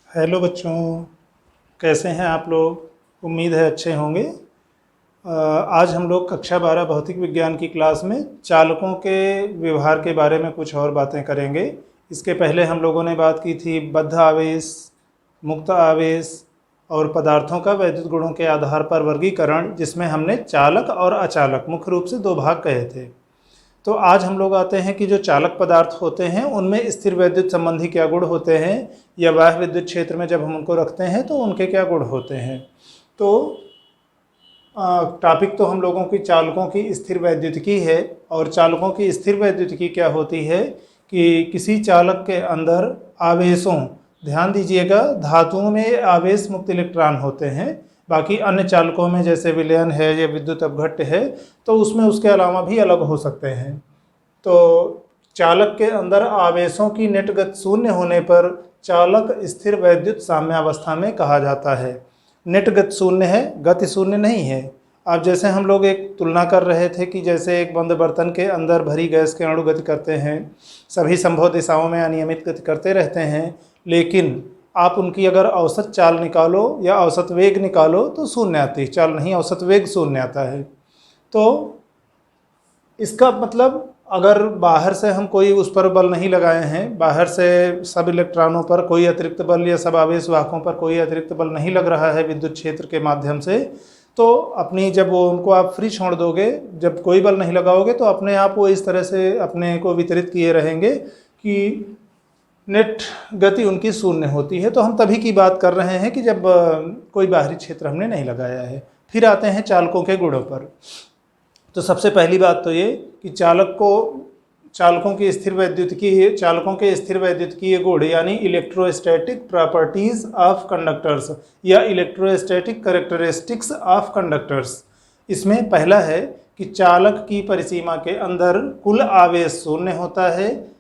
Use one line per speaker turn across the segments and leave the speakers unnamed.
Hello बच्चों, कैसे हैं आप लोग। उम्मीद है अच्छे होंगे। आज हम लोग कक्षा 12 भौतिक विज्ञान की क्लास में चालकों के व्यवहार के बारे में कुछ और बातें करेंगे। इसके पहले हम लोगों ने बात की थी बद्ध आवेश, मुक्त आवेश और पदार्थों का वैद्युत गुणों के आधार पर वर्गीकरण, जिसमें हमने चालक और अचालक मुख्य रूप से दो भाग कहे थे। तो आज हम लोग आते हैं कि जो चालक पदार्थ होते हैं उनमें स्थिर वैद्युत संबंधी क्या गुण होते हैं, या बाह्य विद्युत क्षेत्र में जब हम उनको रखते हैं तो उनके क्या गुण होते हैं। तो टॉपिक तो हम लोगों की चालकों की स्थिर वैद्युतिकी है। और चालकों की स्थिर वैद्युतिकी क्या होती है कि किसी चालक के अंदर आवेशों, ध्यान दीजिएगा, धातुओं में आवेश मुक्त इलेक्ट्रॉन होते हैं, बाकी अन्य चालकों में जैसे विलयन है या विद्युत अपघट्य है तो उसमें उसके अलावा भी अलग हो सकते हैं। तो चालक के अंदर आवेशों की नेट गति शून्य होने पर चालक स्थिर वैद्युत साम्यावस्था में कहा जाता है। नेट गति शून्य है, गति शून्य नहीं है। अब जैसे हम लोग एक तुलना कर रहे थे कि जैसे एक बंद बर्तन के अंदर भरी गैस के अणु गति करते हैं, सभी संभव दिशाओं में अनियमित गति करते रहते हैं, लेकिन आप उनकी अगर औसत चाल निकालो या औसत वेग निकालो तो शून्य आती है, चाल नहीं औसत वेग शून्य आता है। तो इसका मतलब अगर बाहर से हम कोई उस पर बल नहीं लगाए हैं, बाहर से सब इलेक्ट्रॉनों पर कोई अतिरिक्त बल या सब आवेश वाहकों पर कोई अतिरिक्त बल नहीं लग रहा है विद्युत क्षेत्र के माध्यम से, तो अपनी जब वो उनको आप फ्री छोड़ दोगे, जब कोई बल नहीं लगाओगे तो अपने आप वो इस तरह से अपने को वितरित किए रहेंगे कि नेट गति उनकी शून्य होती है। तो हम तभी की बात कर रहे हैं कि जब कोई बाहरी क्षेत्र हमने नहीं लगाया है। फिर आते हैं चालकों के गुणों पर। तो सबसे पहली बात तो ये कि चालकों के स्थिर वैद्युतिकीय गुण यानी इलेक्ट्रोस्टैटिक प्रॉपर्टीज ऑफ कंडक्टर्स या इलेक्ट्रोस्टैटिक कैरेक्टरिस्टिक्स ऑफ कंडक्टर्स। इसमें पहला है कि चालक की परिसीमा के अंदर कुल आवेश शून्य होता है।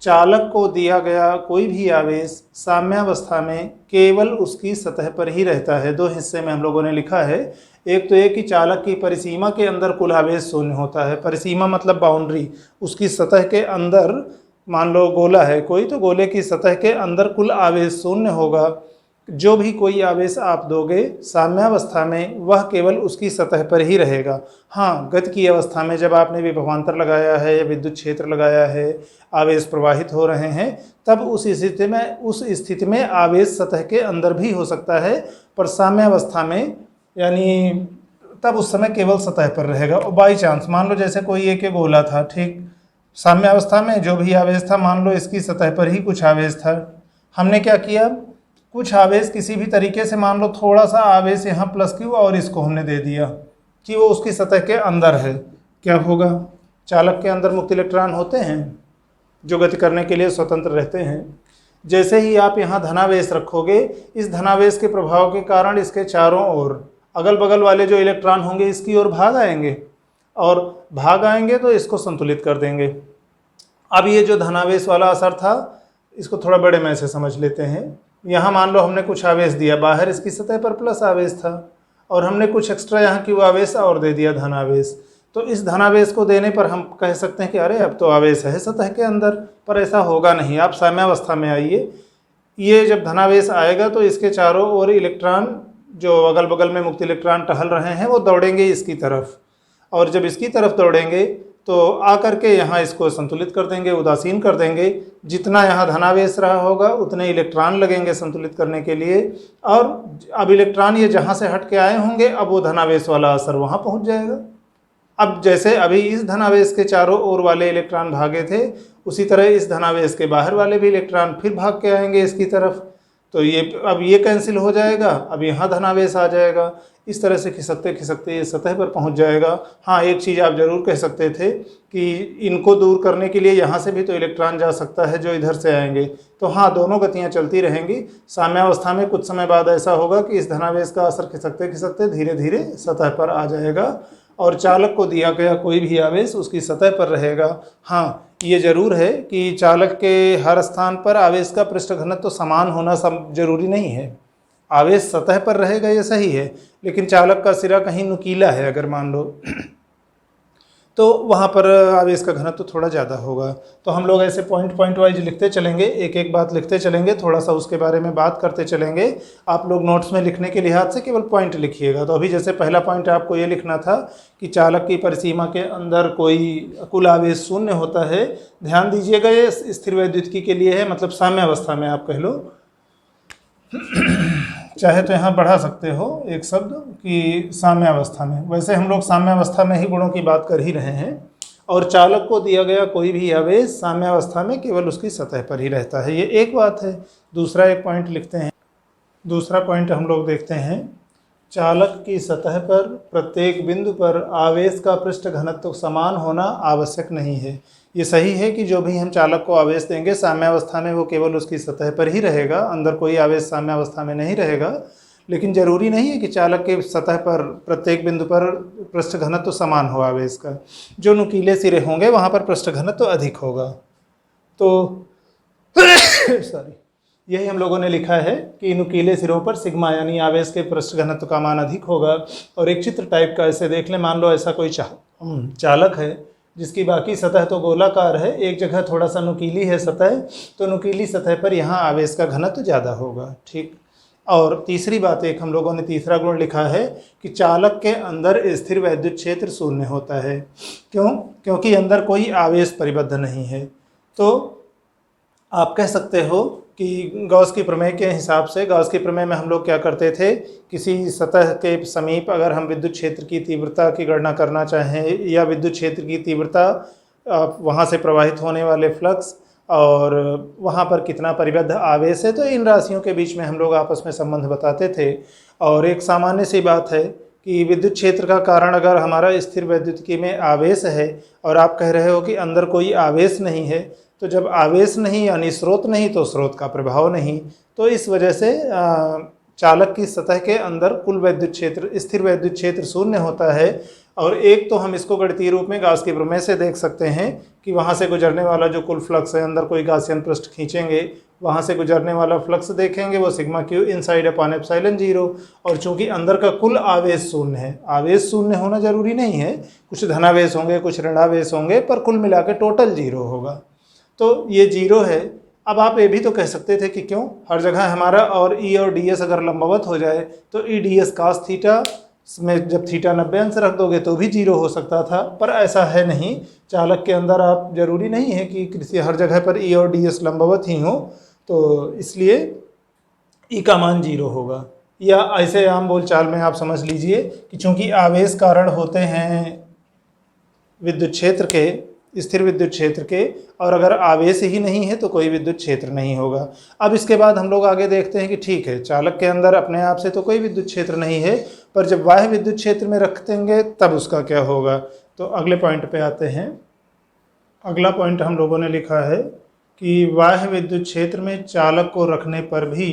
चालक को दिया गया कोई भी आवेश साम्यावस्था में केवल उसकी सतह पर ही रहता है। दो हिस्से में हम लोगों ने लिखा है। एक तो ये कि चालक की परिसीमा के अंदर कुल आवेश शून्य होता है। परिसीमा मतलब बाउंड्री, उसकी सतह के अंदर मान लो गोला है कोई, तो गोले की सतह के अंदर कुल आवेश शून्य होगा। जो भी कोई आवेश आप दोगे साम्यावस्था में वह केवल उसकी सतह पर ही रहेगा। हाँ, गति की अवस्था में जब आपने विभवांतर लगाया है या विद्युत क्षेत्र लगाया है, आवेश प्रवाहित हो रहे हैं, तब उस स्थिति में आवेश सतह के अंदर भी हो सकता है, पर साम्यावस्था में यानी तब उस समय केवल सतह पर रहेगा। और बाई चांस मान लो जैसे कोई एक गोला था, ठीक, साम्यावस्था में जो भी आवेश था मान लो इसकी सतह पर ही कुछ आवेश था। हमने क्या किया, कुछ आवेश किसी भी तरीके से मान लो थोड़ा सा आवेश यहाँ प्लस क्यू और इसको हमने दे दिया कि वो उसकी सतह के अंदर है। क्या होगा, चालक के अंदर मुक्त इलेक्ट्रॉन होते हैं जो गति करने के लिए स्वतंत्र रहते हैं। जैसे ही आप यहाँ धनावेश रखोगे, इस धनावेश के प्रभाव के कारण इसके चारों ओर अगल बगल वाले जो इलेक्ट्रॉन होंगे इसकी ओर भाग आएंगे, और भाग आएंगे तो इसको संतुलित कर देंगे। अब ये जो धनावेश वाला असर था इसको थोड़ा बड़े में से समझ लेते हैं। यहाँ मान लो हमने कुछ आवेश दिया, बाहर इसकी सतह पर प्लस आवेश था, और हमने कुछ एक्स्ट्रा यहाँ की आवेश और दे दिया धनावेश। तो इस धनावेश को देने पर हम कह सकते हैं कि अरे अब तो आवेश है सतह के अंदर, पर ऐसा होगा नहीं। आप साम्यावस्था में आइए, ये जब धनावेश आएगा तो इसके चारों ओर इलेक्ट्रॉन जो अगल बगल में मुक्त इलेक्ट्रॉन टहल रहे हैं वो दौड़ेंगे इसकी तरफ, और जब इसकी तरफ दौड़ेंगे तो आकर के यहाँ इसको संतुलित कर देंगे, उदासीन कर देंगे। जितना यहाँ धनावेश रहा होगा उतने इलेक्ट्रॉन लगेंगे संतुलित करने के लिए, और अब इलेक्ट्रॉन ये जहाँ से हट के आए होंगे अब वो धनावेश वाला असर वहाँ पहुँच जाएगा। अब जैसे अभी इस धनावेश के चारों ओर वाले इलेक्ट्रॉन भागे थे, उसी तरह इस धनावेश के बाहर वाले भी इलेक्ट्रॉन फिर भाग के आएंगे इसकी तरफ। तो ये अब ये कैंसिल हो जाएगा, अब यहाँ धनावेश आ जाएगा। इस तरह से खिसकते खिसकते ये सतह पर पहुँच जाएगा। हाँ, एक चीज़ आप ज़रूर कह सकते थे कि इनको दूर करने के लिए यहाँ से भी तो इलेक्ट्रॉन जा सकता है जो इधर से आएंगे। तो हाँ, दोनों गतियाँ चलती रहेंगी। साम्यावस्था में कुछ समय बाद ऐसा होगा कि इस धनावेश का असर खिसकते खिसकते धीरे धीरे सतह पर आ जाएगा, और चालक को दिया गया कोई भी आवेश उसकी सतह पर रहेगा। हाँ, ये जरूर है कि चालक के हर स्थान पर आवेश का पृष्ठ घनत्व तो समान होना सब जरूरी नहीं है। आवेश सतह पर रहेगा ये सही है, लेकिन चालक का सिरा कहीं नुकीला है अगर मान लो तो वहाँ पर आवेश का घनत्व तो थोड़ा ज़्यादा होगा। तो हम लोग ऐसे पॉइंट पॉइंट वाइज लिखते चलेंगे, एक एक बात लिखते चलेंगे, थोड़ा सा उसके बारे में बात करते चलेंगे। आप लोग नोट्स में लिखने के लिहाज से केवल पॉइंट लिखिएगा। तो अभी जैसे पहला पॉइंट आपको ये लिखना था कि चालक की परिसीमा के अंदर कोई कुल आवेश शून्य होता है। ध्यान दीजिएगा, ये स्थिर वैद्युतिकी के लिए है, मतलब साम्य अवस्था में आप कह लो। चाहे तो यहाँ बढ़ा सकते हो एक शब्द कि साम्य अवस्था में। वैसे हम लोग साम्य अवस्था में ही गुणों की बात कर ही रहे हैं, और चालक को दिया गया कोई भी आवेश साम्य अवस्था में केवल उसकी सतह पर ही रहता है। ये एक बात है। दूसरा एक पॉइंट लिखते हैं। दूसरा पॉइंट हम लोग देखते हैं, चालक की सतह पर प्रत्येक बिंदु पर आवेश का पृष्ठ घनत्व समान होना आवश्यक नहीं है। ये सही है कि जो भी हम चालक को आवेश देंगे साम्यावस्था में वो केवल उसकी सतह पर ही रहेगा, अंदर कोई आवेश साम्यावस्था में नहीं रहेगा। लेकिन जरूरी नहीं है कि चालक के सतह पर प्रत्येक बिंदु पर पृष्ठ घनत्व समान हो आवेश का। जो नुकीले सिरे होंगे वहाँ पर पृष्ठ घनत्व अधिक होगा। तो सॉरी, यही हम लोगों ने लिखा है कि नुकीले सिरों पर सिग्मा यानी आवेश के पृष्ठ घनत्व का मान अधिक होगा। और एक चित्र टाइप का ऐसे देख लें, मान लो ऐसा कोई चालक है जिसकी बाकी सतह तो गोलाकार है, एक जगह थोड़ा सा नुकीली है सतह, तो नुकीली सतह पर यहाँ आवेश का घनत्व ज़्यादा होगा। ठीक। और तीसरी बात, एक हम लोगों ने तीसरा गुण लिखा है कि चालक के अंदर स्थिर वैद्युत क्षेत्र शून्य होता है। क्यों? क्योंकि अंदर कोई आवेश परिबद्ध नहीं है। तो आप कह सकते हो कि गॉस की प्रमेय के हिसाब से, गॉस की प्रमेय में हम लोग क्या करते थे, किसी सतह के समीप अगर हम विद्युत क्षेत्र की तीव्रता की गणना करना चाहें या विद्युत क्षेत्र की तीव्रता, वहाँ से प्रवाहित होने वाले फ्लक्स और वहाँ पर कितना परिबद्ध आवेश है, तो इन राशियों के बीच में हम लोग आपस में संबंध बताते थे। और एक सामान्य सी बात है कि विद्युत क्षेत्र का कारण अगर हमारा स्थिर वैद्युतिकी में आवेश है और आप कह रहे हो कि अंदर कोई आवेश नहीं है, तो जब आवेश नहीं यानी स्रोत नहीं तो स्रोत का प्रभाव नहीं। तो इस वजह से चालक की सतह के अंदर कुल वैद्युत क्षेत्र, स्थिर वैद्युत क्षेत्र शून्य होता है। और एक तो हम इसको गणितीय रूप में गॉस की प्रमेय से देख सकते हैं कि वहाँ से गुजरने वाला जो कुल फ्लक्स है, अंदर कोई गॉसियन पृष्ठ खींचेंगे, वहाँ से गुजरने वाला फ्लक्स देखेंगे, वो sigma Q inside upon epsilon 0। और चूंकि अंदर का कुल आवेश शून्य है, आवेश शून्य होना जरूरी नहीं है, कुछ धनावेश होंगे कुछ ऋणावेश होंगे, पर कुल मिला के टोटल 0 होगा। तो ये 0 है। अब आप ये भी तो कह सकते थे कि क्यों हर जगह हमारा और ई और डी एस अगर लंबवत हो जाए तो E D S cos theta में जब थीटा 90 अंश रख दोगे तो भी 0 हो सकता था, पर ऐसा है नहीं। चालक के अंदर आप जरूरी नहीं है कि किसी हर जगह पर ई और डी एस लंबवत ही हो, तो इसलिए ई का मान 0 होगा। या ऐसे आम बोलचाल में आप समझ लीजिए कि चूंकि आवेश कारण होते हैं विद्युत क्षेत्र के, स्थिर विद्युत क्षेत्र के, और अगर आवेश ही नहीं है तो कोई विद्युत क्षेत्र नहीं होगा। अब इसके बाद हम लोग आगे देखते हैं कि ठीक है, चालक के अंदर अपने आप से तो कोई विद्युत क्षेत्र नहीं है, पर जब बाह्य विद्युत क्षेत्र में रख देंगे तब उसका क्या होगा। तो अगले पॉइंट पे आते हैं। अगला पॉइंट हम लोगों ने लिखा है कि बाह्य विद्युत क्षेत्र में चालक को रखने पर भी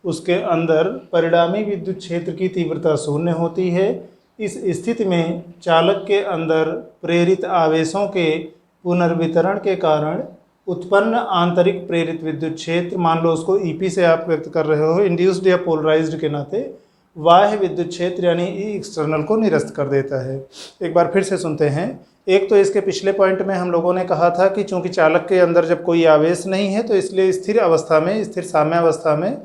उसके अंदर परिणामी विद्युत क्षेत्र की तीव्रता शून्य होती है। इस स्थिति में चालक के अंदर प्रेरित आवेशों के पुनर्वितरण के कारण उत्पन्न आंतरिक प्रेरित विद्युत क्षेत्र, मान लो उसको ईपी से आप व्यक्त कर रहे हो, इंड्यूस्ड या पोलराइज्ड के नाते, बाह्य विद्युत क्षेत्र यानी ई एक्सटर्नल को निरस्त कर देता है। एक बार फिर से सुनते हैं। एक तो इसके पिछले पॉइंट में हम लोगों ने कहा था कि चूंकि चालक के अंदर जब कोई आवेश नहीं है तो इसलिए स्थिर अवस्था में, स्थिर साम्यावस्था में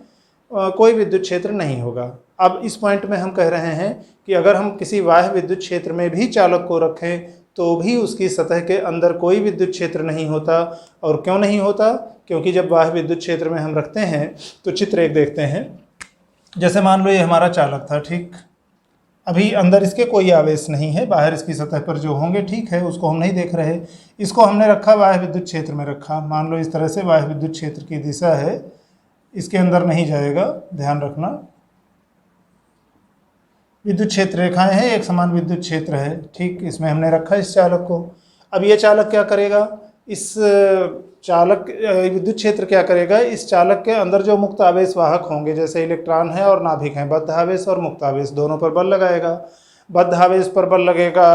कोई विद्युत क्षेत्र नहीं होगा। अब इस पॉइंट में हम कह रहे हैं कि अगर हम किसी बाह्य विद्युत क्षेत्र में भी चालक को रखें तो भी उसकी सतह के अंदर कोई विद्युत क्षेत्र नहीं होता। और क्यों नहीं होता? क्योंकि जब बाह्य विद्युत क्षेत्र में हम रखते हैं तो चित्र एक देखते हैं। जैसे मान लो ये हमारा चालक था, ठीक, अभी अंदर इसके कोई आवेश नहीं है, बाहर इसकी सतह पर जो होंगे, ठीक है, उसको हम नहीं देख रहे। इसको हमने रखा बाह्य विद्युत क्षेत्र में रखा, मान लो इस तरह से बाह्य विद्युत क्षेत्र की दिशा है, इसके अंदर नहीं जाएगा, ध्यान रखना। विद्युत क्षेत्र रेखाएं हैं, एक समान विद्युत क्षेत्र है, ठीक, इसमें हमने रखा इस चालक को। अब ये चालक क्या करेगा? इस चालक विद्युत क्षेत्र क्या करेगा? इस चालक के अंदर जो मुक्त आवेश वाहक होंगे, जैसे इलेक्ट्रॉन है और नाभिक हैं, बद्ध आवेश और मुक्त आवेश दोनों पर बल लगाएगा। बद्ध आवेश पर बल लगेगा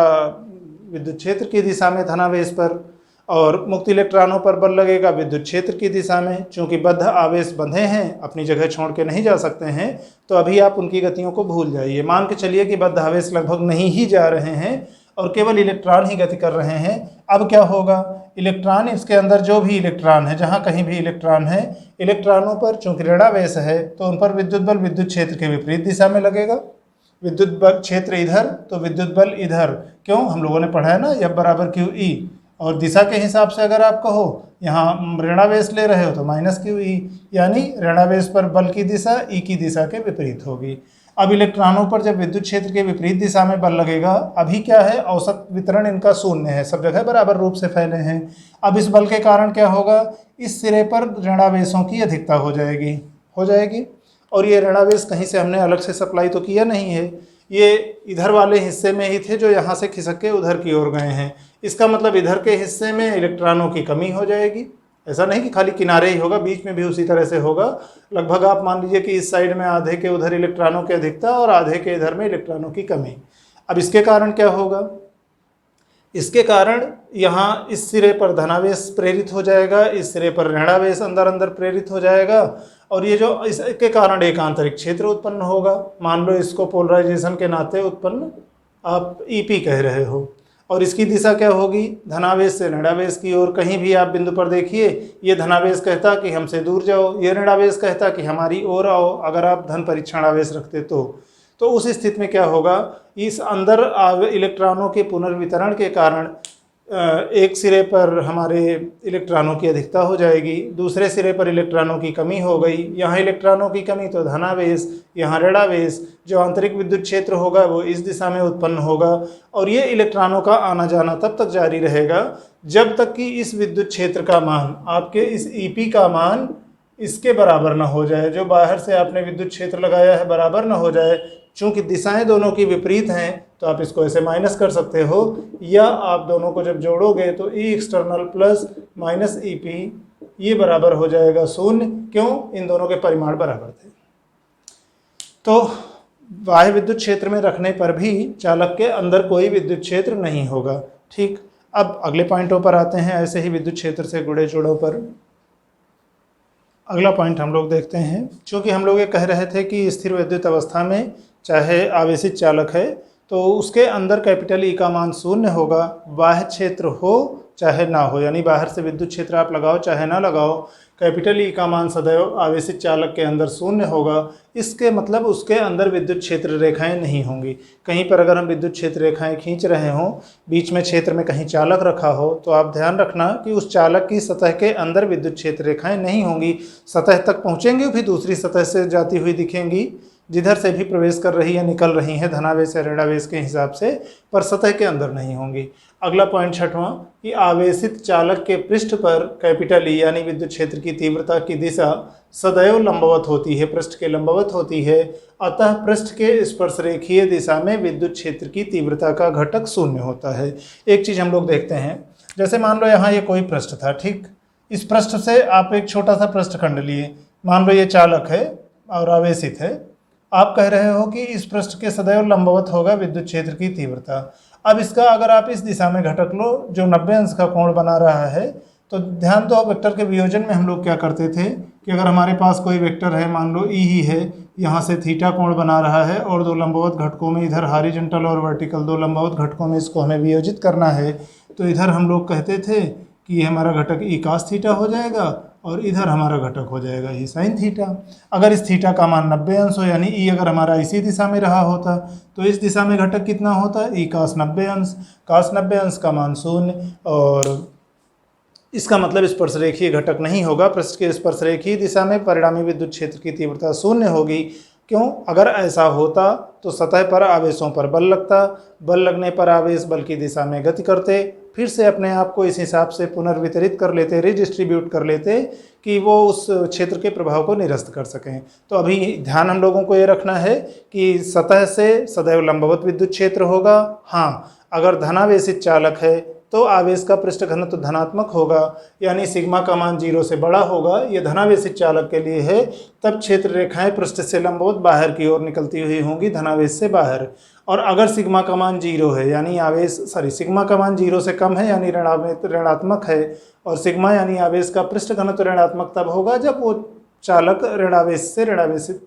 विद्युत क्षेत्र की दिशा में धनावेश पर, और मुक्त इलेक्ट्रॉनों पर बल लगेगा विद्युत क्षेत्र की दिशा में। चूंकि बद्ध आवेश बंधे हैं, अपनी जगह छोड़ के नहीं जा सकते हैं, तो अभी आप उनकी गतियों को भूल जाइए। मान के चलिए कि बद्ध आवेश लगभग नहीं ही जा रहे हैं और केवल इलेक्ट्रॉन ही गति कर रहे हैं। अब क्या होगा, इलेक्ट्रॉन, इसके अंदर जो भी इलेक्ट्रॉन है, जहाँ कहीं भी इलेक्ट्रॉन है, इलेक्ट्रॉनों पर चूंकि ऋणावेश है तो उन पर विद्युत बल विद्युत क्षेत्र के विपरीत दिशा में लगेगा। विद्युत बल क्षेत्र इधर तो विद्युत बल इधर। क्यों, हम लोगों ने पढ़ा है ना, F बराबर क्यू ई। और दिशा के हिसाब से अगर आप कहो, यहाँ ऋणावेश ले रहे हो तो माइनस क्यू ई, यानी ऋणावेश पर बल की दिशा ई की दिशा के विपरीत होगी। अब इलेक्ट्रॉनों पर जब विद्युत क्षेत्र के विपरीत दिशा में बल लगेगा, अभी क्या है, औसत वितरण इनका शून्य है, सब जगह बराबर रूप से फैले हैं। अब इस बल के कारण क्या होगा, इस सिरे पर ऋणावेशों की अधिकता हो जाएगी। और ये ऋणावेश कहीं से हमने अलग से सप्लाई तो किया नहीं है, ये इधर वाले हिस्से में ही थे जो यहाँ से खिसक के उधर की ओर गए हैं। इसका मतलब इधर के हिस्से में इलेक्ट्रॉनों की कमी हो जाएगी। ऐसा नहीं कि खाली किनारे ही होगा, बीच में भी उसी तरह से होगा। लगभग आप मान लीजिए कि इस साइड में आधे के उधर इलेक्ट्रॉनों की अधिकता और आधे के इधर में इलेक्ट्रॉनों की कमी। अब इसके कारण क्या होगा, इसके कारण यहाँ इस सिरे पर धनावेश प्रेरित हो जाएगा, इस सिरे पर ऋणावेश अंदर अंदर प्रेरित हो जाएगा, और ये जो इसके कारण एक आंतरिक क्षेत्र उत्पन्न होगा। मान लो इसको पोलराइजेशन के नाते उत्पन्न आप ईपी कह रहे हो, और इसकी दिशा क्या होगी, धनावेश से ऋणावेश की ओर। कहीं भी आप बिंदु पर देखिए, ये धनावेश कहता कि हमसे दूर जाओ, ये ऋणावेश कहता कि हमारी ओर आओ, अगर आप धन परीक्षण आवेश रखते तो उस स्थिति में क्या होगा, इस अंदर इलेक्ट्रॉनों के पुनर्वितरण के कारण एक सिरे पर हमारे इलेक्ट्रॉनों की अधिकता हो जाएगी, दूसरे सिरे पर इलेक्ट्रॉनों की कमी हो गई। यहाँ इलेक्ट्रॉनों की कमी तो धनावेश, यहाँ ऋणावेश, जो आंतरिक विद्युत क्षेत्र होगा वो इस दिशा में उत्पन्न होगा। और ये इलेक्ट्रॉनों का आना जाना तब तक जारी रहेगा जब तक कि इस विद्युत क्षेत्र का मान, आपके इस ईपी का मान इसके बराबर ना हो जाए, जो बाहर से आपने विद्युत क्षेत्र लगाया है बराबर ना हो जाए। चूंकि दिशाएं दोनों की विपरीत हैं तो आप इसको ऐसे माइनस कर सकते हो, या आप दोनों को जब जोड़ोगे तो E external plus minus E P, ये बराबर हो जाएगा शून्य। क्यों, इन दोनों के परिमाण बराबर थे। तो बाह्य विद्युत क्षेत्र में रखने पर भी चालक के अंदर कोई विद्युत क्षेत्र नहीं होगा। ठीक, अब अगले पॉइंटों पर आते हैं, ऐसे ही विद्युत क्षेत्र से जुड़े जोड़ों पर। अगला पॉइंट हम लोग देखते हैं, क्योंकि हम लोग ये कह रहे थे कि स्थिर विद्युत अवस्था में चाहे आवेशित चालक है तो उसके अंदर कैपिटल ई का मान शून्य होगा, बाह्य क्षेत्र हो चाहे ना हो, यानी बाहर से विद्युत क्षेत्र आप लगाओ चाहे ना लगाओ, कैपिटल ई का मान सदैव आवेशित चालक के अंदर शून्य होगा। इसके मतलब उसके अंदर विद्युत क्षेत्र रेखाएं नहीं होंगी। कहीं पर अगर हम विद्युत क्षेत्र रेखाएं खींच रहे हों, बीच में क्षेत्र में कहीं चालक रखा हो, तो आप ध्यान रखना कि उस चालक की सतह के अंदर विद्युत क्षेत्र रेखाएं नहीं होंगी। सतह तक पहुँचेंगी फिर दूसरी सतह से जाती हुई दिखेंगी, जिधर से भी प्रवेश कर रही है निकल रही हैं धनावेश या ऋणावेश के हिसाब से, पर सतह के अंदर नहीं होंगी। अगला पॉइंट छठवां, कि आवेशित चालक के पृष्ठ पर कैपिटल ई यानी विद्युत क्षेत्र की तीव्रता की दिशा सदैव लंबवत होती है, पृष्ठ के लंबवत होती है। अतः पृष्ठ के स्पर्शरेखीय दिशा में विद्युत क्षेत्र की तीव्रता का घटक शून्य होता है। एक चीज़ हम लोग देखते हैं, जैसे मान लो यहाँ ये कोई पृष्ठ था, ठीक, इस पृष्ठ से आप एक छोटा सा पृष्ठखंड लिए, मान लो ये चालक है और आवेशित है। आप कह रहे हो कि इस पृष्ठ के सदैव लंबवत होगा विद्युत क्षेत्र की तीव्रता। अब इसका अगर आप इस दिशा में घटक लो जो 90 अंश का कोण बना रहा है, तो ध्यान दो, वेक्टर के वियोजन में हम लोग क्या करते थे कि अगर हमारे पास कोई वेक्टर है, मान लो ई ही है, यहाँ से थीटा कोण बना रहा है और दो लंबवत घटकों में, इधर हॉरिजॉन्टल और वर्टिकल दो लंबवत घटकों में इसको हमें वियोजित करना है, तो इधर हम लोग कहते थे कि ये हमारा घटक ई कास थीटा हो जाएगा और इधर हमारा घटक हो जाएगा ई साइन थीटा। अगर इस थीटा का मान 90 अंश हो, यानी ई अगर हमारा इसी दिशा में रहा होता तो इस दिशा में घटक कितना होता, ई कास 90 अंश। कास 90 अंश का मान शून्य, और इसका मतलब स्पर्शरेखीय घटक नहीं होगा। पृष्ठ के स्पर्शरेखीय दिशा में परिणामी विद्युत क्षेत्र की तीव्रता शून्य होगी। क्यों, अगर ऐसा होता तो सतह पर आवेशों पर बल लगता, बल लगने पर आवेश बल की दिशा में गति करते, फिर से अपने आप को इस हिसाब से पुनर्वितरित कर लेते, रिडिस्ट्रीब्यूट कर लेते कि वो उस क्षेत्र के प्रभाव को निरस्त कर सकें। तो अभी ध्यान हम लोगों को ये रखना है कि सतह से सदैव लंबवत विद्युत क्षेत्र होगा। हाँ, अगर धनावेशित चालक है तो आवेश का पृष्ठ घनत्व धनात्मक होगा, यानी सिग्मा का मान 0 से बड़ा होगा। ये धनावेशित चालक के लिए है। तब क्षेत्र रेखाएं पृष्ठ से लंबवत बाहर की ओर निकलती हुई होंगी, धनावेश से बाहर। और अगर सिग्मा का मान 0 है, यानी सिग्मा का मान 0 से कम है, यानी ऋणात्मक है, और सिग्मा यानी आवेश का पृष्ठ घनत्व ऋणात्मक तब होगा जब वो चालक ऋणावेश से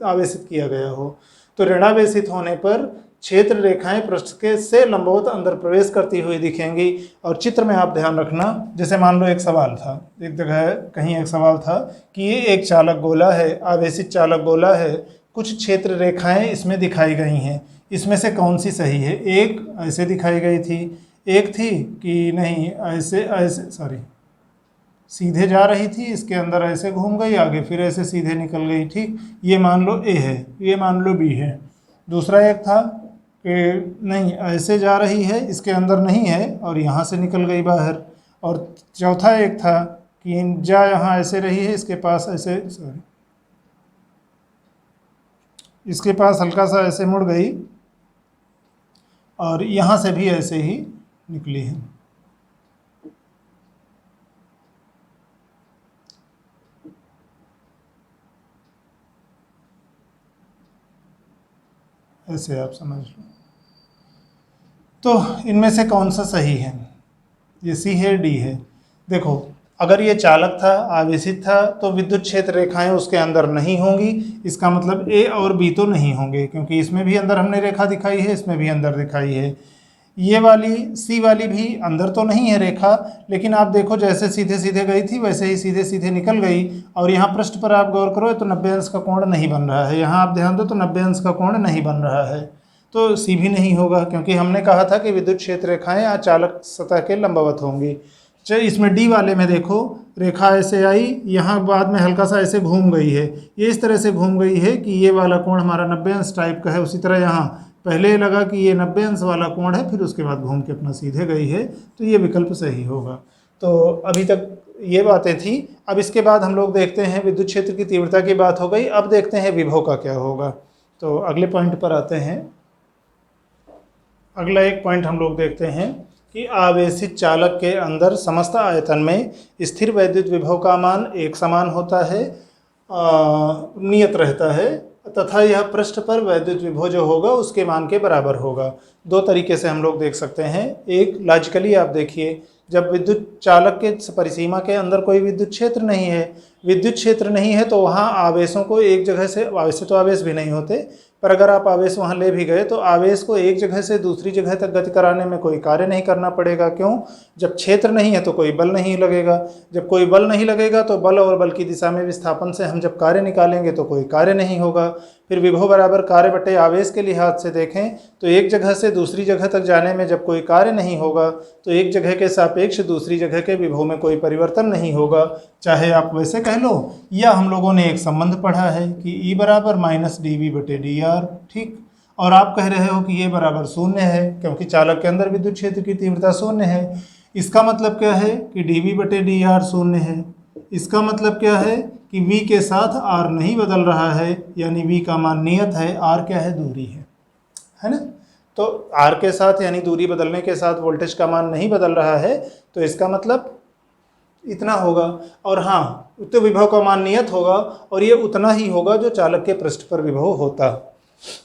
आवेशित किया गया हो। तो ऋणावेशित होने पर क्षेत्र रेखाएं पृष्ठ के से लंबवत अंदर प्रवेश करती हुई दिखेंगी। और चित्र में आप ध्यान रखना, जैसे मान लो एक सवाल था, एक जगह कहीं एक सवाल था कि ये एक चालक गोला है, आवेशित चालक गोला है, कुछ क्षेत्र रेखाएं इसमें दिखाई गई हैं, इसमें से कौन सी सही है? एक ऐसे दिखाई गई थी, एक थी कि नहीं ऐसे ऐसे सॉरी सीधे जा रही थी, इसके अंदर ऐसे घूम गई आगे, फिर ऐसे सीधे निकल गई। ठीक, ये मान लो ए है, ये मान लो बी है। दूसरा एक था कि नहीं ऐसे जा रही है, इसके अंदर नहीं है और यहाँ से निकल गई बाहर। और चौथा एक था कि जा यहाँ ऐसे रही है, इसके पास ऐसे सॉरी इसके पास हल्का सा ऐसे मुड़ गई और यहाँ से भी ऐसे ही निकली है। ऐसे आप समझ लो। तो इनमें से कौन सा सही है? ये सी है, डी है। देखो, अगर ये चालक था, आवेशित था, तो विद्युत क्षेत्र रेखाएं उसके अंदर नहीं होंगी। इसका मतलब ए और बी तो नहीं होंगे, क्योंकि इसमें भी अंदर हमने रेखा दिखाई है, इसमें भी अंदर दिखाई है। ये वाली सी वाली भी अंदर तो नहीं है रेखा, लेकिन आप देखो जैसे सीधे सीधे गई थी वैसे ही सीधे सीधे निकल गई। और यहाँ पृष्ठ पर आप गौर करो तो 90 अंश का कोण नहीं बन रहा है, यहाँ आप ध्यान दो तो 90 अंश का कोण नहीं बन रहा है, तो सी भी नहीं होगा, क्योंकि हमने कहा था कि विद्युत क्षेत्र रेखाएं अचालक सतह के लंबवत होंगी। चलिए इसमें डी वाले में देखो, रेखा ऐसे आई, यहाँ बाद में हल्का सा ऐसे घूम गई है, ये इस तरह से घूम गई है कि ये वाला कोण हमारा 90 अंश टाइप का है। उसी तरह यहाँ पहले लगा कि ये 90 अंश वाला कोण है, फिर उसके बाद घूम के अपना सीधे गई है, तो ये विकल्प सही होगा। तो अभी तक ये बातें थी। अब इसके बाद हम लोग देखते हैं, विद्युत क्षेत्र की तीव्रता की बात हो गई, अब देखते हैं विभव का क्या होगा। तो अगले पॉइंट पर आते हैं। अगला एक पॉइंट हम लोग देखते हैं कि आवेशित चालक के अंदर समस्त आयतन में स्थिर वैद्युत विभव का मान एक समान होता है, नियत रहता है, तथा यह पृष्ठ पर वैद्युत विभव जो होगा उसके मान के बराबर होगा। दो तरीके से हम लोग देख सकते हैं। एक लॉजिकली आप देखिए, जब विद्युत चालक के परिसीमा के अंदर कोई विद्युत क्षेत्र नहीं है, विद्युत क्षेत्र नहीं है, तो वहाँ आवेशों को एक जगह से, वैसे तो आवेश भी नहीं होते, पर अगर आप आवेश वहाँ ले भी गए तो आवेश को एक जगह से दूसरी जगह तक गति कराने में कोई कार्य नहीं करना पड़ेगा। क्यों? जब क्षेत्र नहीं है तो कोई बल नहीं लगेगा, जब कोई बल नहीं लगेगा तो बल और बल की दिशा में विस्थापन से हम जब कार्य निकालेंगे तो कोई कार्य नहीं होगा। फिर विभव बराबर कार्य बटे आवेश के लिहाज से देखें तो एक जगह से दूसरी जगह तक जाने में जब कोई कार्य नहीं होगा तो एक जगह के सापेक्ष दूसरी जगह के विभव में कोई परिवर्तन नहीं होगा, चाहे आप वैसे कह लो या हम लोगों ने एक संबंध पढ़ा है कि E बराबर माइनस dV बटे dr। ठीक, और आप कह रहे हो कि ये बराबर शून्य है, क्योंकि चालक के अंदर विद्युत क्षेत्र की तीव्रता शून्य है। इसका मतलब क्या है कि dV बटे dr शून्य है। इसका मतलब क्या है कि V के साथ R नहीं बदल रहा है, यानी V का मान नियत है। R क्या है? दूरी है ना? तो R के साथ यानी दूरी बदलने के साथ वोल्टेज का मान नहीं बदल रहा है, तो इसका मतलब इतना होगा। और हाँ, तो विभव का मान नियत होगा और ये उतना ही होगा जो चालक के पृष्ठ पर विभव होता।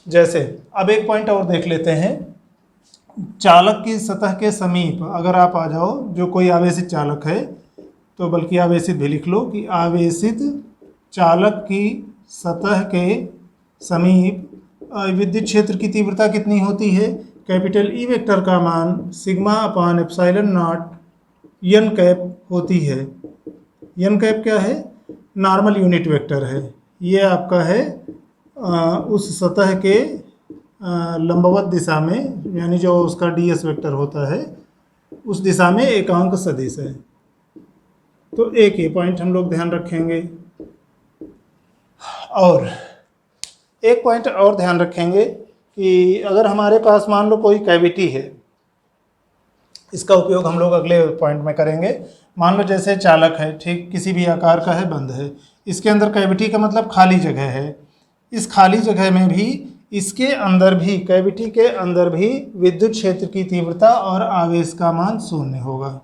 जैसे अब एक पॉइंट और देख लेते हैं। चालक की सतह के समीप अगर आप आ जाओ, जो कोई आवेशित चालक है, तो बल्कि आवेशित भी लिख लो कि आवेशित चालक की सतह के समीप विद्युत क्षेत्र की तीव्रता कितनी होती है? कैपिटल ई वेक्टर का मान sigma upon epsilon not an cap होती है। एन कैप क्या है? नॉर्मल यूनिट वेक्टर है। ये आपका है उस सतह के लंबवत दिशा में, यानी जो उसका ds वेक्टर होता है उस दिशा में एकांक सदिश है। तो एक ये पॉइंट हम लोग ध्यान रखेंगे। और एक पॉइंट और ध्यान रखेंगे कि अगर हमारे पास मान लो कोई कैविटी है, इसका उपयोग हम लोग अगले पॉइंट में करेंगे। मान लो जैसे चालक है, ठीक, किसी भी आकार का है, बंद है, इसके अंदर कैविटी का मतलब खाली जगह है। इस खाली जगह में भी, इसके अंदर भी, कैविटी के अंदर भी विद्युत क्षेत्र की तीव्रता और आवेश का मान शून्य होगा।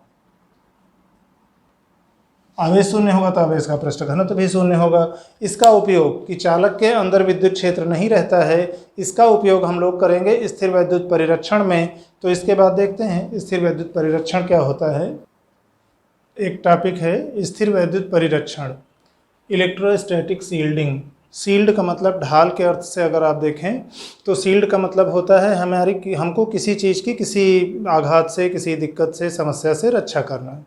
आवेश शून्य होगा तो आवेश का पृष्ठ घनत्व भी शून्य होगा। इसका उपयोग, कि चालक के अंदर विद्युत क्षेत्र नहीं रहता है, इसका उपयोग हम लोग करेंगे स्थिर वैद्युत परिरक्षण में। तो इसके बाद देखते हैं स्थिर वैद्युत परिरक्षण क्या होता है। एक टॉपिक है स्थिर वैद्युत परिरक्षण, इलेक्ट्रोस्टैटिक शील्डिंग। सील्ड का मतलब ढाल के अर्थ से अगर आप देखें तो सील्ड का मतलब होता है हमको किसी चीज़ की किसी आघात से, किसी दिक्कत से, समस्या से रक्षा करना।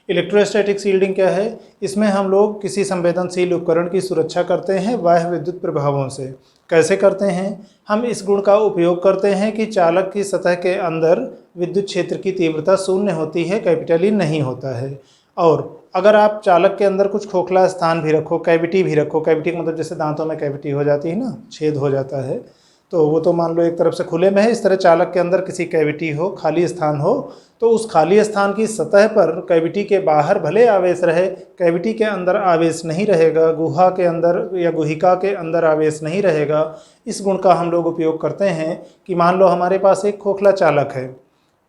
इलेक्ट्रोस्टैटिक सील्डिंग क्या है? इसमें हम लोग किसी संवेदनशील उपकरण की सुरक्षा करते हैं बाह्य विद्युत प्रभावों से। कैसे करते हैं? हम इस गुण का उपयोग करते हैं कि चालक की सतह के अंदर विद्युत क्षेत्र की तीव्रता शून्य होती है, कैपिटल ई नहीं होता है। और अगर आप चालक के अंदर कुछ खोखला स्थान भी रखो, कैविटी भी रखो, कैविटी का मतलब जैसे दांतों में कैविटी हो जाती है ना, छेद हो जाता है, तो वो तो मान लो एक तरफ से खुले में है, इस तरह चालक के अंदर किसी कैविटी हो, खाली स्थान हो, तो उस खाली स्थान की सतह पर कैविटी के बाहर भले आवेश रहे, कैविटी के अंदर आवेश नहीं रहेगा, गुहा के अंदर या गुहिका के अंदर आवेश नहीं रहेगा। इस गुण का हम लोग उपयोग करते हैं कि मान लो हमारे पास एक खोखला चालक है,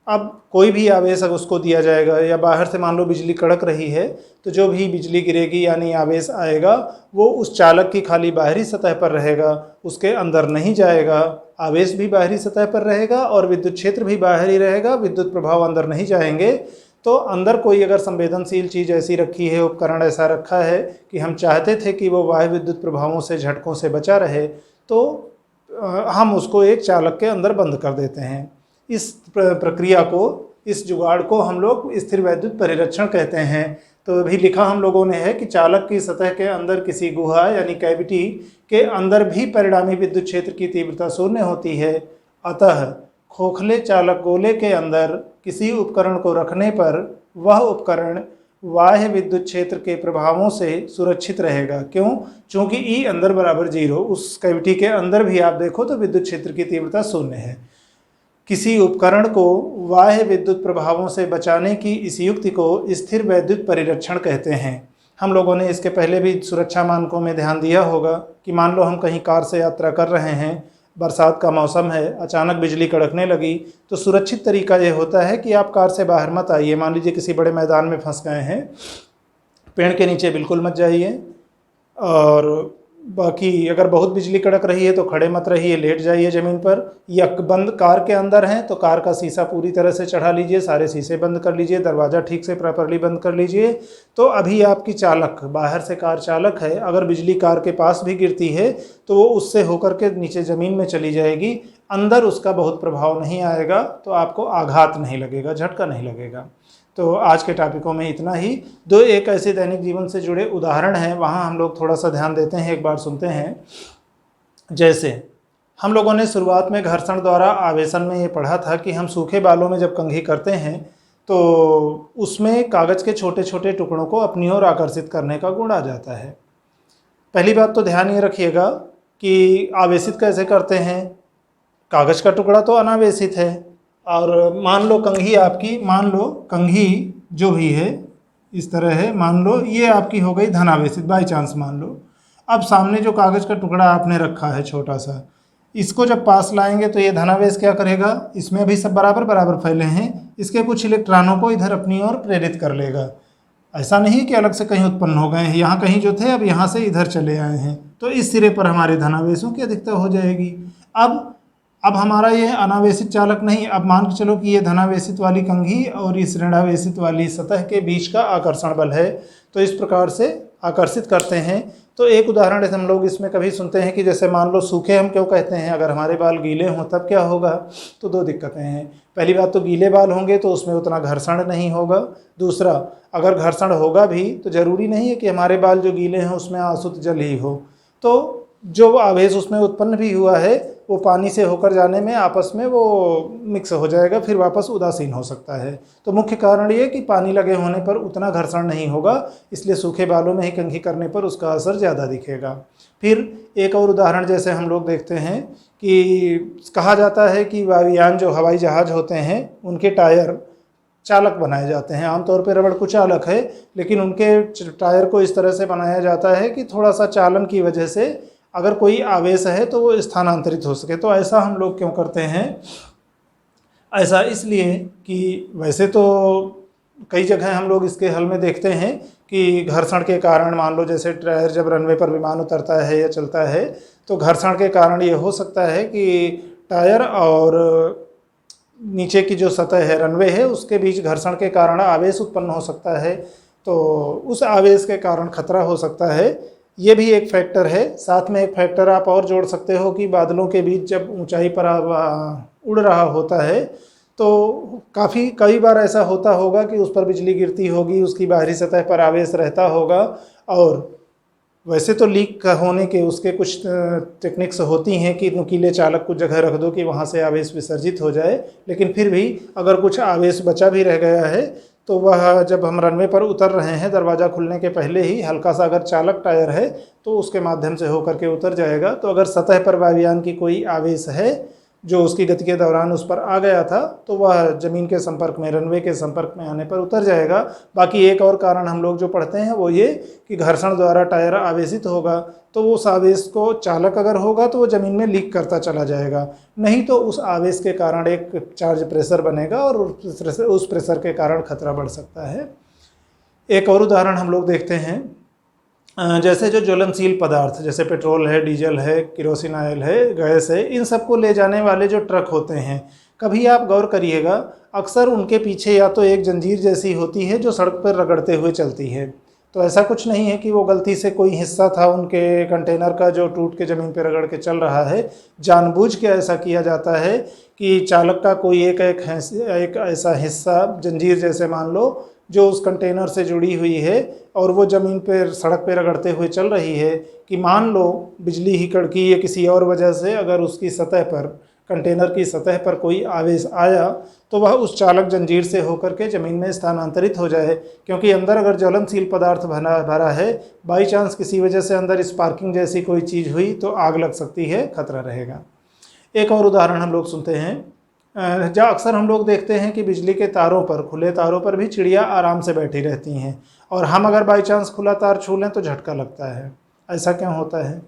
अब कोई भी आवेश अगर उसको दिया जाएगा या बाहर से मान लो बिजली कड़क रही है, तो जो भी बिजली गिरेगी यानी आवेश आएगा वो उस चालक की खाली बाहरी सतह पर रहेगा, उसके अंदर नहीं जाएगा। आवेश भी बाहरी सतह पर रहेगा और विद्युत क्षेत्र भी बाहर ही रहेगा, विद्युत प्रभाव अंदर नहीं जाएंगे। तो अंदर कोई अगर संवेदनशील चीज़ ऐसी रखी है, उपकरण ऐसा रखा है कि हम चाहते थे कि वो बाह्य विद्युत प्रभावों से, झटकों से बचा रहे, तो हम उसको एक चालक के अंदर बंद कर देते हैं। इस प्रक्रिया को, इस जुगाड़ को हम लोग स्थिर वैद्युत परिरक्षण कहते हैं। तो अभी लिखा हम लोगों ने है कि चालक की सतह के अंदर किसी गुहा यानी कैविटी के अंदर भी परिणामी विद्युत क्षेत्र की तीव्रता शून्य होती है। अतः खोखले चालक गोले के अंदर किसी उपकरण को रखने पर वह उपकरण बाह्य विद्युत क्षेत्र के प्रभावों से सुरक्षित रहेगा। क्यों? चूंकि ई अंदर बराबर 0, उस कैविटी के अंदर भी आप देखो तो विद्युत क्षेत्र की तीव्रता शून्य है। किसी उपकरण को बाह्य विद्युत प्रभावों से बचाने की इस युक्ति को स्थिर वैद्युत परिरक्षण कहते हैं। हम लोगों ने इसके पहले भी सुरक्षा मानकों में ध्यान दिया होगा कि मान लो हम कहीं कार से यात्रा कर रहे हैं, बरसात का मौसम है, अचानक बिजली कड़कने लगी, तो सुरक्षित तरीका ये होता है कि आप कार से बाहर मत आइए। मान लीजिए किसी बड़े मैदान में फंस गए हैं, पेड़ के नीचे बिल्कुल मत जाइए, और बाकी अगर बहुत बिजली कड़क रही है तो खड़े मत रहिए, लेट जाइए ज़मीन पर। या बंद कार के अंदर हैं तो कार का शीशा पूरी तरह से चढ़ा लीजिए, सारे शीशे बंद कर लीजिए, दरवाज़ा ठीक से प्रॉपरली बंद कर लीजिए। तो अभी आपकी चालक, बाहर से कार चालक है, अगर बिजली कार के पास भी गिरती है तो वो उससे होकर के नीचे ज़मीन में चली जाएगी, अंदर उसका बहुत प्रभाव नहीं आएगा, तो आपको आघात नहीं लगेगा, झटका नहीं लगेगा। तो आज के टॉपिकों में इतना ही। दो एक ऐसे दैनिक जीवन से जुड़े उदाहरण हैं, वहाँ हम लोग थोड़ा सा ध्यान देते हैं, एक बार सुनते हैं। जैसे हम लोगों ने शुरुआत में घर्षण द्वारा आवेशन में ये पढ़ा था कि हम सूखे बालों में जब कंघी करते हैं तो उसमें कागज़ के छोटे छोटे टुकड़ों को अपनी ओर आकर्षित करने का गुण आ जाता है। पहली बात तो ध्यान ये रखिएगा कि आवेशित कैसे करते हैं। कागज़ का टुकड़ा तो अनावेशित है, और मान लो कंघी आपकी, मान लो कंघी जो भी है इस तरह है, मान लो ये आपकी हो गई धनावेशित, बाई चांस मान लो। अब सामने जो कागज़ का टुकड़ा आपने रखा है छोटा सा, इसको जब पास लाएंगे तो ये धनावेश क्या करेगा, इसमें भी सब बराबर बराबर फैले हैं, इसके कुछ इलेक्ट्रॉनों को इधर अपनी ओर प्रेरित कर लेगा। ऐसा नहीं कि अलग से कहीं उत्पन्न हो गए हैं, यहाँ कहीं जो थे अब यहाँ से इधर चले आए हैं, तो इस सिरे पर हमारे धनावेशों की अधिकता हो जाएगी। अब हमारा ये अनावेशित चालक नहीं, अब मान के चलो कि ये धनावेशित वाली कंघी और इस ऋणावेशित वाली सतह के बीच का आकर्षण बल है, तो इस प्रकार से आकर्षित करते हैं। तो एक उदाहरण हम लोग इसमें कभी सुनते हैं कि जैसे मान लो सूखे हम क्यों कहते हैं, अगर हमारे बाल गीले हों तब क्या होगा। तो दो दिक्कतें हैं। पहली बात तो गीले बाल होंगे तो उसमें उतना घर्षण नहीं होगा। दूसरा, अगर घर्षण होगा भी तो ज़रूरी नहीं है कि हमारे बाल जो गीले हैं उसमें आसुत जल ही हो, तो जो आवेश उसमें उत्पन्न भी हुआ है वो पानी से होकर जाने में आपस में वो मिक्स हो जाएगा, फिर वापस उदासीन हो सकता है। तो मुख्य कारण ये कि पानी लगे होने पर उतना घर्षण नहीं होगा, इसलिए सूखे बालों में ही कंघी करने पर उसका असर ज़्यादा दिखेगा। फिर एक और उदाहरण जैसे हम लोग देखते हैं कि कहा जाता है कि वायुयान जो हवाई जहाज़ होते हैं उनके टायर चालक बनाए जाते हैं। आमतौर पर रबड़ कुचालक है, लेकिन उनके टायर को इस तरह से बनाया जाता है कि थोड़ा सा चालन की वजह से अगर कोई आवेश है तो वो स्थानांतरित हो सके। तो ऐसा हम लोग क्यों करते हैं? ऐसा इसलिए कि वैसे तो कई जगह हम लोग इसके हल में देखते हैं कि घर्षण के कारण, मान लो जैसे टायर जब रनवे पर विमान उतरता है या चलता है तो घर्षण के कारण ये हो सकता है कि टायर और नीचे की जो सतह है, रनवे है, उसके बीच घर्षण के कारण आवेश उत्पन्न हो सकता है। तो उस आवेश के कारण खतरा हो सकता है, ये भी एक फैक्टर है। साथ में एक फैक्टर आप और जोड़ सकते हो कि बादलों के बीच जब ऊंचाई पर उड़ रहा होता है तो कई बार ऐसा होता होगा कि उस पर बिजली गिरती होगी, उसकी बाहरी सतह पर आवेश रहता होगा। और वैसे तो लीक होने के उसके कुछ टेक्निक्स होती हैं कि नुकीले चालक कुछ जगह रख दो कि वहाँ से आवेश विसर्जित हो जाए, लेकिन फिर भी अगर कुछ आवेश बचा भी रह गया है तो वह जब हम रनवे पर उतर रहे हैं दरवाज़ा खुलने के पहले ही हल्का सा अगर चालक टायर है तो उसके माध्यम से होकर के उतर जाएगा। तो अगर सतह पर वायुयान की कोई आवेश है जो उसकी गति के दौरान उस पर आ गया था तो वह ज़मीन के संपर्क में, रनवे के संपर्क में आने पर उतर जाएगा। बाकी एक और कारण हम लोग जो पढ़ते हैं वो ये कि घर्षण द्वारा टायर आवेशित होगा, तो उस आवेश को चालक अगर होगा तो वो ज़मीन में लीक करता चला जाएगा, नहीं तो उस आवेश के कारण एक चार्ज प्रेशर बनेगा और उस प्रेशर के कारण खतरा बढ़ सकता है। एक और उदाहरण हम लोग देखते हैं, जैसे जो ज्वलनशील पदार्थ जैसे पेट्रोल है, डीजल है, केरोसिन ऑयल है, गैस है, इन सबको ले जाने वाले जो ट्रक होते हैं, कभी आप गौर करिएगा अक्सर उनके पीछे या तो एक जंजीर जैसी होती है जो सड़क पर रगड़ते हुए चलती है। तो ऐसा कुछ नहीं है कि वो गलती से कोई हिस्सा था उनके कंटेनर का जो टूट के ज़मीन पर रगड़ के चल रहा है। जानबूझ के ऐसा किया जाता है कि चालक का कोई एक ऐसा हिस्सा जंजीर जैसे मान लो जो उस कंटेनर से जुड़ी हुई है और वो ज़मीन पर सड़क पर रगड़ते हुए चल रही है कि मान लो बिजली ही कड़की या किसी और वजह से अगर उसकी सतह पर, कंटेनर की सतह पर कोई आवेश आया तो वह उस चालक जंजीर से होकर के ज़मीन में स्थानांतरित हो जाए, क्योंकि अंदर अगर ज्वलनशील पदार्थ भरा है, बाई चांस किसी वजह से अंदर स्पार्किंग जैसी कोई चीज़ हुई तो आग लग सकती है, खतरा रहेगा। एक और उदाहरण हम लोग सुनते हैं, जहाँ अक्सर हम लोग देखते हैं कि बिजली के तारों पर, खुले तारों पर भी चिड़िया आराम से बैठी रहती हैं और हम अगर बाई चांस खुला तार छू लें तो झटका लगता है। ऐसा क्यों होता है?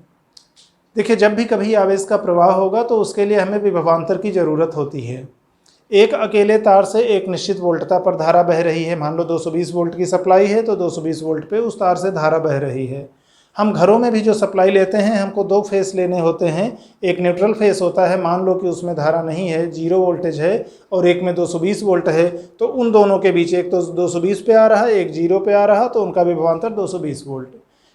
देखिए, जब भी कभी आवेश का प्रवाह होगा तो उसके लिए हमें विभवांतर की ज़रूरत होती है। एक अकेले तार से एक निश्चित वोल्टता पर धारा बह रही है, मान लो 220 वोल्ट की सप्लाई है तो 220 वोल्ट पे उस तार से धारा बह रही है। हम घरों में भी जो सप्लाई लेते हैं हमको दो फेस लेने होते हैं, एक न्यूट्रल फेस होता है, मान लो कि उसमें धारा नहीं है, जीरो वोल्टेज है, और एक में 220 वोल्ट है, तो उन दोनों के बीच एक तो 220 पे आ रहा है, एक जीरो पे आ रहा, तो उनका विभवांतर 220 वोल्ट।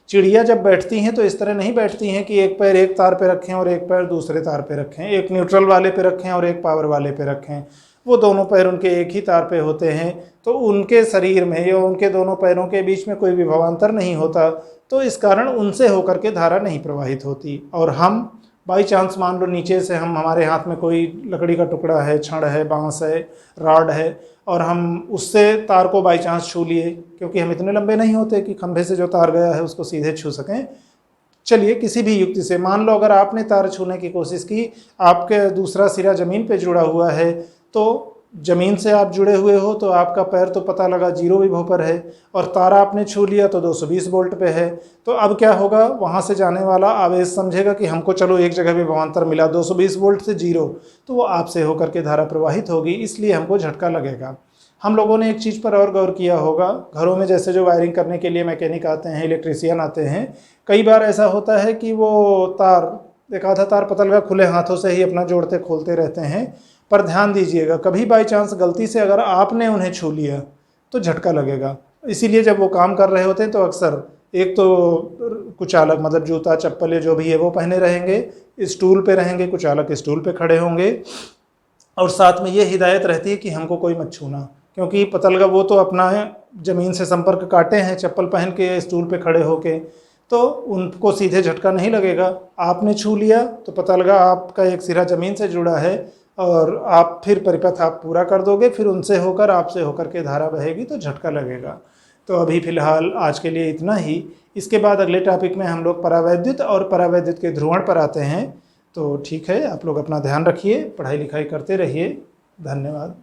चिड़िया जब बैठती हैं तो इस तरह नहीं बैठती हैं कि एक पैर एक तार पे रखें और एक पैर दूसरे तार पे रखें, एक न्यूट्रल वाले पे रखें और एक पावर वाले पे रखें। वो दोनों पैर उनके एक ही तार पे होते हैं, तो उनके शरीर में या उनके दोनों पैरों के बीच में कोई विभवांतर नहीं होता, तो इस कारण उनसे होकर के धारा नहीं प्रवाहित होती। और हम बाई चांस मान लो नीचे से हमारे हाथ में कोई लकड़ी का टुकड़ा है, छड़ है, बांस है, रॉड है, और हम उससे तार को बाई चांस छू लिए, क्योंकि हम इतने लंबे नहीं होते कि खंभे से जो तार गया है उसको सीधे छू सकें। चलिए किसी भी युक्ति से मान लो अगर आपने तार छूने की कोशिश की, आपके दूसरा सिरा ज़मीन पे जुड़ा हुआ है, तो ज़मीन से आप जुड़े हुए हो तो आपका पैर तो पता लगा जीरो विभव पर है, और तारा आपने छू लिया तो 220 वोल्ट पे है। तो अब क्या होगा, वहाँ से जाने वाला आवेश समझेगा कि हमको चलो एक जगह विभवांतर मिला 220 वोल्ट से जीरो, तो वो आपसे होकर के धारा प्रवाहित होगी, इसलिए हमको झटका लगेगा। हम लोगों ने एक चीज़ पर और गौर किया होगा, घरों में जैसे जो वायरिंग करने के लिए मैकेनिक आते हैं, इलेक्ट्रीशियन आते हैं, कई बार ऐसा होता है कि वो तार, एक आधा तार पता लगा खुले हाथों से ही अपना जोड़ते खोलते रहते हैं। पर ध्यान दीजिएगा, कभी बाई चांस गलती से अगर आपने उन्हें छू लिया तो झटका लगेगा। इसीलिए जब वो काम कर रहे होते हैं तो अक्सर एक तो कुचालक, मतलब जूता चप्पल या जो भी है वो पहने रहेंगे, स्टूल पे रहेंगे, कुचालक स्टूल पे खड़े होंगे, और साथ में ये हिदायत रहती है कि हमको कोई मत छूना, क्योंकि पता लगा वो तो अपना ज़मीन से संपर्क काटे हैं चप्पल पहन के स्टूल पे खड़े होके, तो उनको सीधे झटका नहीं लगेगा। आपने छू लिया तो पता लगा आपका एक सिरा ज़मीन से जुड़ा है और आप फिर परिपथ आप पूरा कर दोगे, फिर उनसे होकर आपसे होकर के धारा बहेगी तो झटका लगेगा। तो अभी फ़िलहाल आज के लिए इतना ही। इसके बाद अगले टॉपिक में हम लोग परावैद्युत और परावैद्युत के ध्रुवण पर आते हैं। तो ठीक है, आप लोग अपना ध्यान रखिए, पढ़ाई लिखाई करते रहिए। धन्यवाद।